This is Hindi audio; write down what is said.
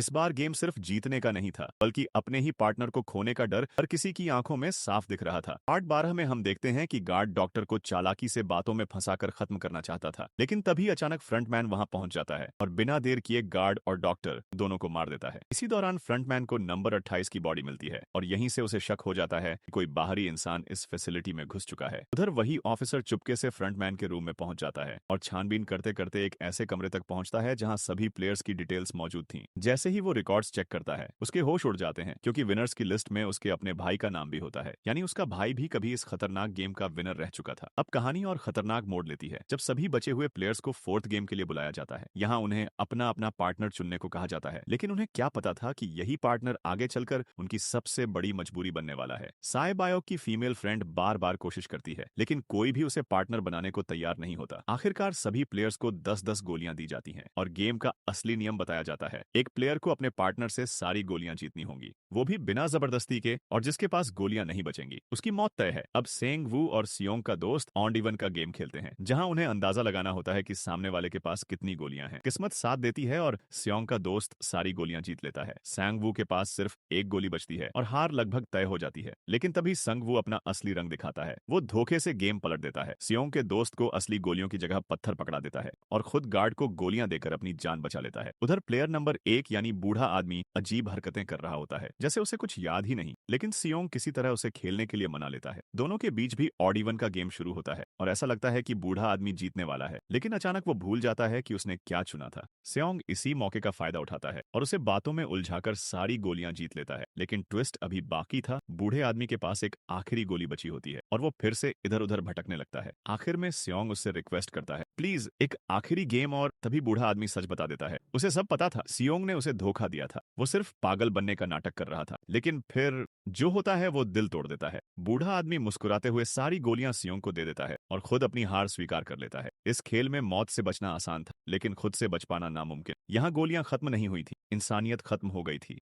इस बार गेम सिर्फ जीतने का नहीं था, बल्कि अपने ही पार्टनर को खोने का डर हर किसी की आंखों में साफ दिख रहा था। पार्ट 12 में हम देखते हैं कि गार्ड डॉक्टर को चालाकी से बातों में फंसाकर खत्म करना चाहता था, लेकिन तभी अचानक फ्रंटमैन वहां पहुंच जाता है और बिना देर किए गार्ड और डॉक्टर दोनों को मार देता है। इसी दौरान फ्रंटमैन को नंबर 28 की बॉडी मिलती है और यहीं से उसे शक हो जाता है कि कोई बाहरी इंसान इस फैसिलिटी में घुस चुका है। उधर वही ऑफिसर चुपके से फ्रंटमैन के रूम में पहुंच जाता है और छानबीन करते करते एक ऐसे कमरे तक पहुंचता है जहां सभी प्लेयर्स की डिटेल्स मौजूद थी। जैसे ही वो रिकॉर्ड्स चेक करता है, उसके होश उड़ जाते हैं क्योंकि विनर्स की लिस्ट में उसके अपने भाई का नाम भी होता है, यानी उसका भाई भी कभी इस खतरनाक गेम का विनर रह चुका था। अब कहानी और खतरनाक मोड़ लेती है जब सभी बचे हुए प्लेयर्स को फोर्थ गेम के लिए बुलाया जाता है। यहाँ उन्हें अपना अपना पार्टनर चुनने को कहा जाता है, लेकिन उन्हें क्या पता था कि यही पार्टनर आगे चलकर उनकी सबसे बड़ी मजबूरी बनने वाला है। साय बायोक की फीमेल फ्रेंड बार बार कोशिश करती है, लेकिन कोई भी उसे पार्टनर बनाने को तैयार नहीं होता। आखिरकार सभी प्लेयर्स को 10-10 गोलियां दी जाती हैं और गेम का असली नियम बताया जाता है। एक प्लेयर को अपने पार्टनर से सारी गोलियां जीतनी होंगी, वो भी बिना जबरदस्ती के, और जिसके पास गोलियां नहीं बचेंगी उसकी मौत तय है। अब सेंग वू और सियोंग का दोस्त ऑन इवन का गेम खेलते हैं, जहां उन्हें अंदाजा लगाना होता है कि सामने वाले के पास कितनी गोलियां हैं। किस्मत साथ देती है और सियोंग का दोस्त सारी गोलियां जीत लेता है। सैंग वू के पास सिर्फ एक गोली बचती है और हार लगभग तय हो जाती है, लेकिन तभी संग वू अपना असली रंग दिखाता है। वो धोखे से गेम पलट देता है, सियोंग के दोस्त को असली गोलियों की जगह पत्थर पकड़ा देता है और खुद गार्ड को गोलियां देकर अपनी जान बचा लेता है। उधर प्लेयर नंबर 1 यानी बूढ़ा आदमी अजीब हरकतें कर रहा होता है, जैसे उसे कुछ याद ही नहीं, लेकिन सियोंग किसी तरह उसे खेलने के लिए मना लेता है। दोनों के बीच भी ऑड इवन का गेम शुरू होता है और ऐसा लगता है कि बूढ़ा आदमी जीतने वाला है, लेकिन अचानक वो भूल जाता है कि उसने क्या चुना था। सियोंग इसी मौके का फायदा उठाता है और उसे बातों में उलझाकर सारी गोलियां जीत लेता है, लेकिन ट्विस्ट अभी बाकी था। बूढ़े आदमी के पास एक आखिरी गोली बची होती है और वो फिर से इधर उधर भटकने लगता है। आखिर में सियोंग उससे रिक्वेस्ट करता है, प्लीज एक आखिरी गेम, और तभी बूढ़ा आदमी सच बता देता है। उसे सब पता था, सियोंग ने उसे धोखा दिया था, वो सिर्फ पागल बनने का नाटक कर रहा था, लेकिन फिर जो होता है वो दिल तोड़ देता है। बूढ़ा आदमी मुस्कुराते हुए सारी गोलियां सियोंग को दे देता है और खुद अपनी हार स्वीकार कर लेता है। इस खेल में मौत से बचना आसान था, लेकिन खुद से बच पाना नामुमकिन। यहाँ गोलियां खत्म नहीं हुई थी, इंसानियत खत्म हो गई थी।